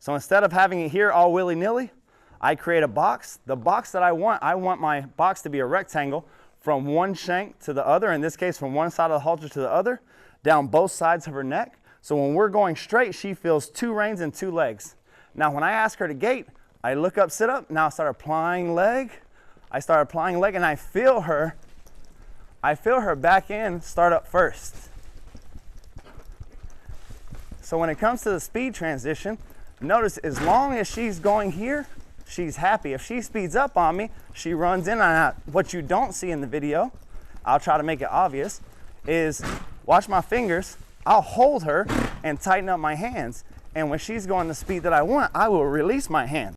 So instead of having it here all willy-nilly, I create a box. The box that I want my box to be a rectangle from one shank to the other, in this case from one side of the halter to the other, down both sides of her neck. So when we're going straight, she feels 2 reins and 2 legs. Now when I ask her to gait, I look up, sit up, now I start applying leg. I start applying leg and I feel her back end start up first. So when it comes to the speed transition, notice as long as she's going here, she's happy. If she speeds up on me, she runs in and out. What you don't see in the video, I'll try to make it obvious, is watch my fingers. I'll hold her and tighten up my hands. And when she's going the speed that I want, I will release my hand.